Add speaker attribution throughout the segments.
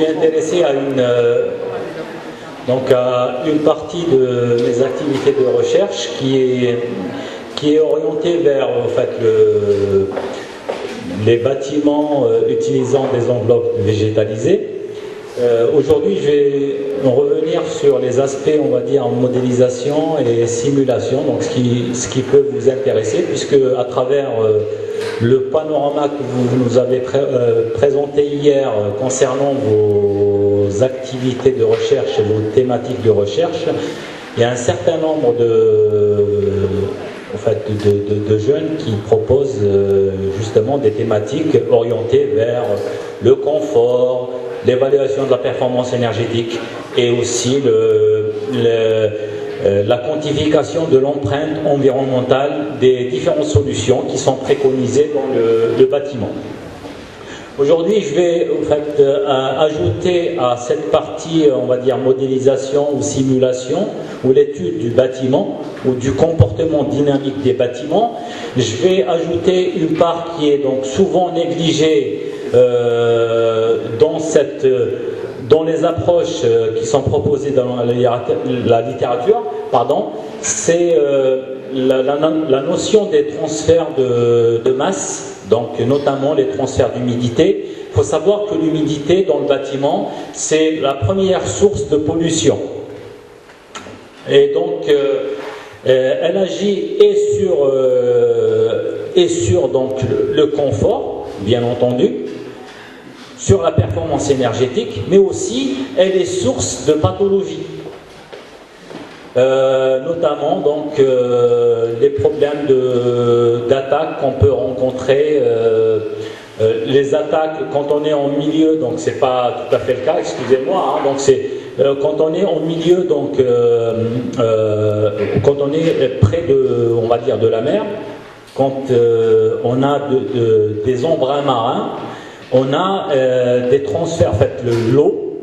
Speaker 1: suis intéressé à une partie de mes activités de recherche qui est orientée vers en fait, les bâtiments utilisant des enveloppes végétalisées. Aujourd'hui, je vais revenir sur les aspects, on va dire, en modélisation et simulation, donc ce qui peut vous intéresser, puisque à travers le panorama que vous nous avez présenté hier concernant vos activités de recherche et vos thématiques de recherche, il y a un certain nombre de jeunes qui proposent justement des thématiques orientées vers le confort, l'évaluation de la performance énergétique et aussi la quantification de l'empreinte environnementale des différentes solutions qui sont préconisées dans le bâtiment. Aujourd'hui, je vais en fait, ajouter à cette partie, on va dire, modélisation ou simulation, ou l'étude du bâtiment, ou du comportement dynamique des bâtiments, je vais ajouter une part qui est donc souvent négligée dans les approches qui sont proposées dans la littérature, c'est la notion des transferts de masse, donc notamment les transferts d'humidité. Il faut savoir que l'humidité dans le bâtiment, c'est la première source de pollution. Et donc, elle agit et sur donc, le confort, bien entendu, sur la performance énergétique, mais aussi elle est source de pathologies. Notamment donc les problèmes d'attaque qu'on peut rencontrer, les attaques quand on est en milieu, donc c'est pas tout à fait le cas, excusez-moi, hein, donc c'est quand on est en milieu, donc quand on est près on va dire de la mer, quand on a des embruns marins, on a des transferts, en fait, l'eau,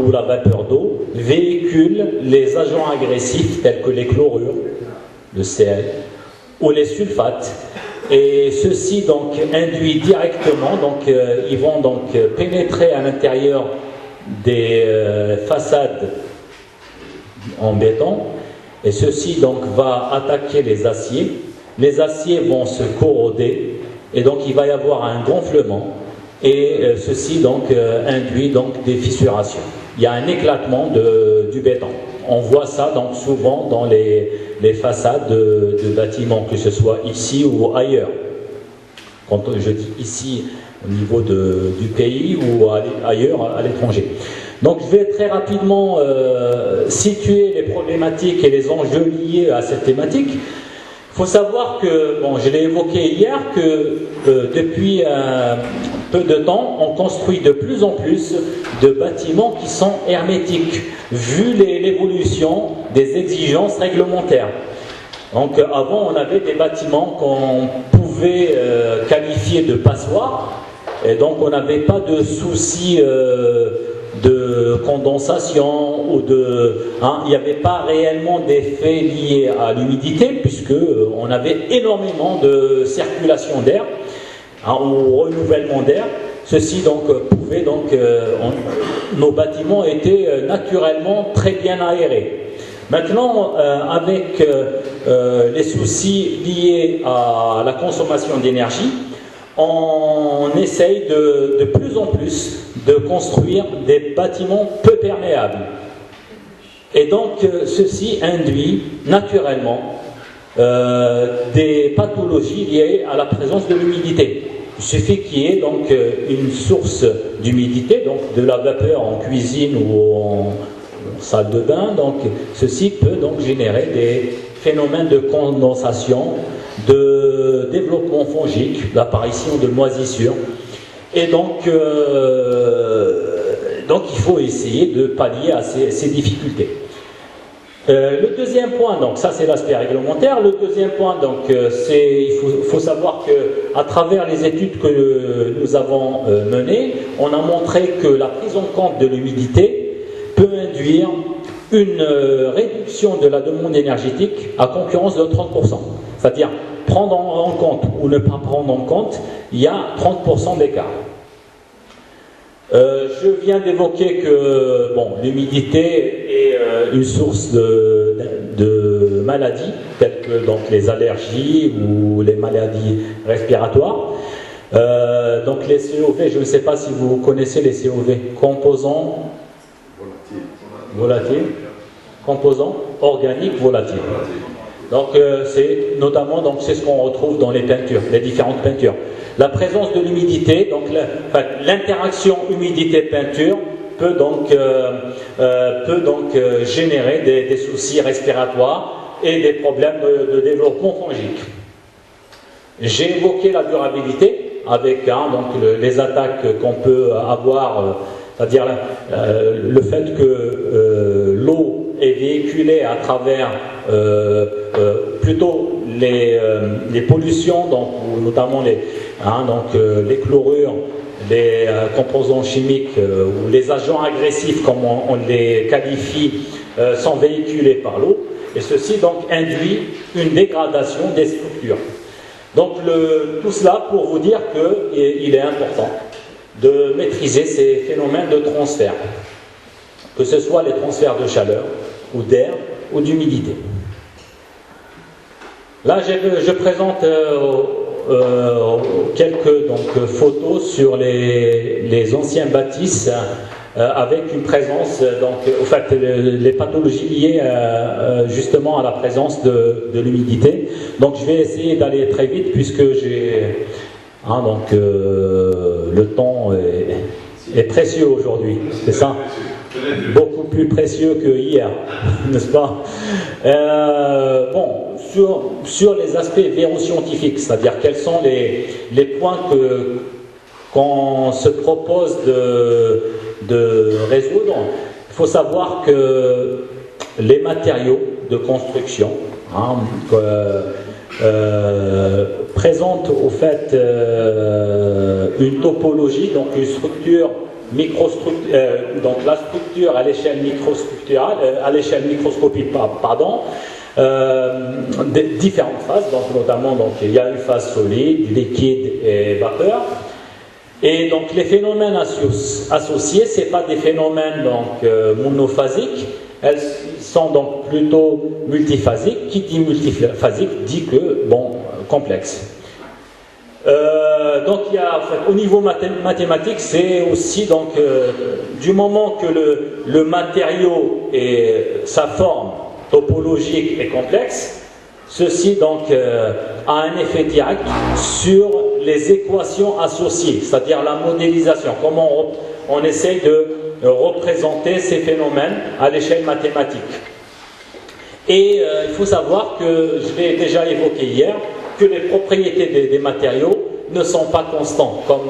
Speaker 1: ou la vapeur d'eau, véhicule les agents agressifs tels que les chlorures, le Cl, ou les sulfates. Et ceci donc induit directement, donc ils vont donc pénétrer à l'intérieur des façades en béton, et ceci donc va attaquer les aciers. Les aciers vont se corroder, et donc il va y avoir un gonflement. Et ceci donc induit donc des fissurations. Il y a un éclatement du béton. On voit ça donc souvent dans les façades de bâtiments, que ce soit ici ou ailleurs. Quand je dis ici, au niveau du pays ou ailleurs à l'étranger. Donc je vais très rapidement situer les problématiques et les enjeux liés à cette thématique. Il faut savoir que, je l'ai évoqué hier, que depuis peu de temps, on construit de plus en plus de bâtiments qui sont hermétiques, vu l'évolution des exigences réglementaires. Donc avant, on avait des bâtiments qu'on pouvait qualifier de passoires, et donc on n'avait pas de soucis de condensation ou il n'y avait pas réellement d'effet lié à l'humidité, puisque on avait énormément de circulation d'air ou renouvellement d'air. Ceci donc pouvait donc nos bâtiments étaient naturellement très bien aérés. Maintenant, avec les soucis liés à la consommation d'énergie, on essaye de plus en plus de construire des bâtiments peu perméables. Et donc, ceci induit naturellement des pathologies liées à la présence de l'humidité. Il suffit qu'il y ait donc une source d'humidité, donc de la vapeur en cuisine ou en salle de bain. Donc, ceci peut donc générer des phénomènes de condensation, de développement fongique, d'apparition de moisissures. Et donc il faut essayer de pallier à ces difficultés. Le deuxième point, donc ça c'est l'aspect réglementaire. Le deuxième point, donc il faut savoir que à travers les études que nous avons menées, on a montré que la prise en compte de l'humidité peut induire une réduction de la demande énergétique à concurrence de 30%. C'est-à-dire prendre en compte ou ne pas prendre en compte, il y a 30% d'écart. Je viens d'évoquer que bon, l'humidité est une source de maladies, telles que donc, les allergies ou les maladies respiratoires. Donc les COV, je ne sais pas si vous connaissez les COV, composants volatiles, composants organiques volatiles. Donc c'est notamment donc c'est ce qu'on retrouve dans les peintures, les différentes peintures. La présence de l'humidité, donc l'interaction humidité-peinture peut donc générer des soucis respiratoires et des problèmes de développement fongique. J'ai évoqué la durabilité avec donc les attaques qu'on peut avoir, c'est-à-dire le fait que l'eau est véhiculée à travers plutôt les pollutions, donc, notamment les chlorures, les composants chimiques ou les agents agressifs, comme on les qualifie, sont véhiculés par l'eau, et ceci donc induit une dégradation des structures. Donc tout cela pour vous dire qu'il est important de maîtriser ces phénomènes de transfert, que ce soit les transferts de chaleur, ou d'air, ou d'humidité. Là, je présente quelques photos sur les anciens bâtisses avec une présence, en fait, les pathologies liées justement à la présence de l'humidité. Donc, je vais essayer d'aller très vite puisque j'ai le temps est précieux aujourd'hui, c'est ça? Beaucoup plus précieux que hier, n'est-ce pas? Bon, sur les aspects véroscientifiques, c'est-à-dire quels sont les points qu'on se propose de résoudre, il faut savoir que les matériaux de construction présentent au fait une topologie, donc une structure donc la structure à l'échelle microstructurale, à l'échelle microscopique, pardon, différentes phases, donc notamment il y a une phase solide, liquide et vapeur. Et donc les phénomènes associés, ce n'est pas des phénomènes monophasiques, elles sont donc plutôt multiphasiques. Qui dit multiphasique dit que complexe. Donc il y a, en fait, au niveau mathématique, c'est aussi du moment que le matériau et sa forme topologique est complexe, ceci a un effet direct sur les équations associées, c'est-à-dire la modélisation, comment on essaye de représenter ces phénomènes à l'échelle mathématique. Et il faut savoir que, je l'ai déjà évoqué hier, que les propriétés des matériaux ne sont pas constants, comme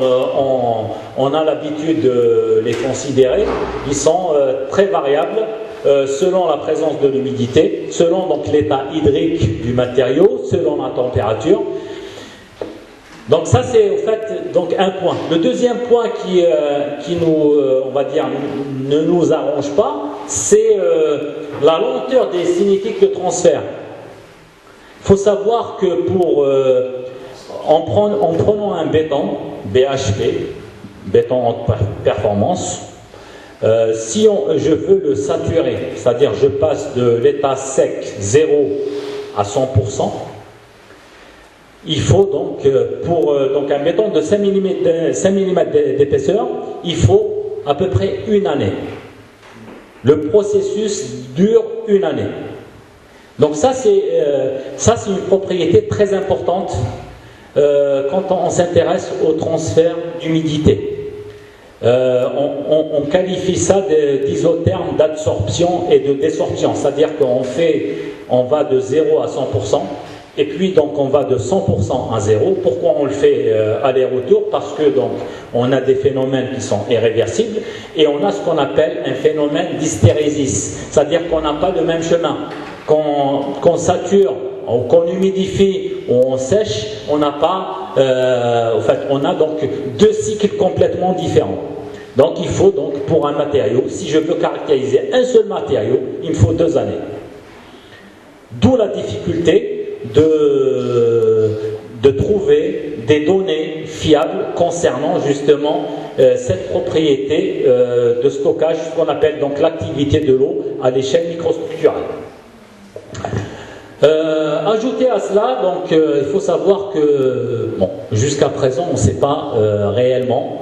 Speaker 1: on a l'habitude de les considérer. Ils sont très variables selon la présence de l'humidité, selon l'état hydrique du matériau, selon la température. Donc ça c'est au fait un point. Le deuxième point qui nous, on va dire, ne nous arrange pas, c'est la lenteur des cinétiques de transfert. Il faut savoir que en prenant un béton, BHP, béton haute performance, si je veux le saturer, c'est-à-dire je passe de l'état sec 0 à 100%, il faut pour un béton de 5 mm d'épaisseur, il faut à peu près une année. Le processus dure une année. Donc ça c'est une propriété très importante quand on s'intéresse au transfert d'humidité. On qualifie ça d'isotherme d'absorption et de désorption, c'est-à-dire qu'on va de 0 à 100%, et puis on va de 100% à 0. Pourquoi on le fait aller-retour? Parce que on a des phénomènes qui sont irréversibles, et on a ce qu'on appelle un phénomène d'hystérésis, c'est-à-dire qu'on n'a pas le même chemin. Qu'on sature, qu'on humidifie ou on sèche, on n'a pas, on a deux cycles complètement différents. Donc il faut pour un matériau, si je veux caractériser un seul matériau, il me faut 2 années. D'où la difficulté de trouver des données fiables concernant justement cette propriété de stockage, ce qu'on appelle donc l'activité de l'eau à l'échelle microstructurelle. Ajouté à cela, donc il faut savoir que bon, jusqu'à présent on ne sait pas réellement.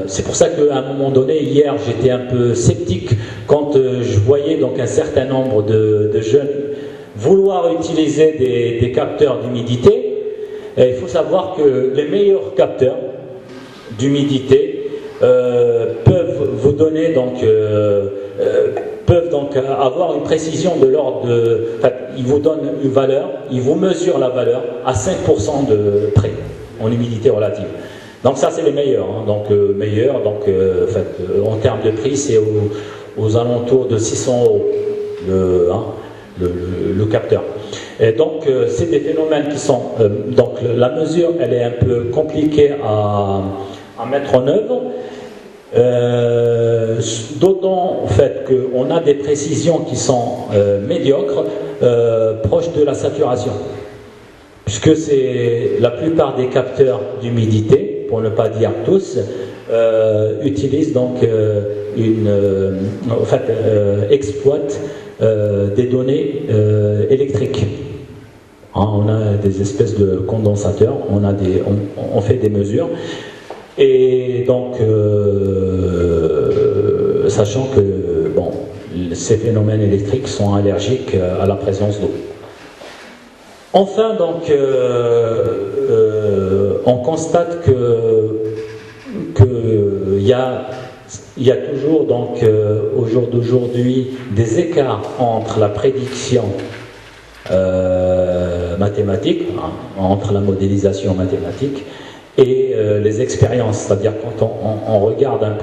Speaker 1: C'est pour ça qu'à un moment donné, hier, j'étais un peu sceptique quand je voyais donc un certain nombre de jeunes vouloir utiliser des capteurs d'humidité. Il faut savoir que les meilleurs capteurs d'humidité peuvent vous donner donc peuvent donc avoir une précision de l'ordre de... Enfin, ils vous donnent une valeur, ils vous mesurent la valeur à 5% de près en humidité relative. Donc ça c'est les meilleurs, hein. Donc en termes de prix c'est aux alentours de 600 € le capteur. Et donc c'est des phénomènes qui sont donc la mesure elle est un peu compliquée à mettre en œuvre, d'autant en fait qu'on a des précisions qui sont médiocres, proches de la saturation, puisque c'est la plupart des capteurs d'humidité, pour ne pas dire tous, utilisent donc exploitent des données électriques. Hein, on a des espèces de condensateurs, on fait des mesures, et donc sachant que bon, ces phénomènes électriques sont allergiques à la présence d'eau. Enfin, donc, on constate qu'il y a toujours, donc, au jour d'aujourd'hui, des écarts entre la prédiction mathématique, hein, entre la modélisation mathématique et les expériences. C'est-à-dire quand on regarde un peu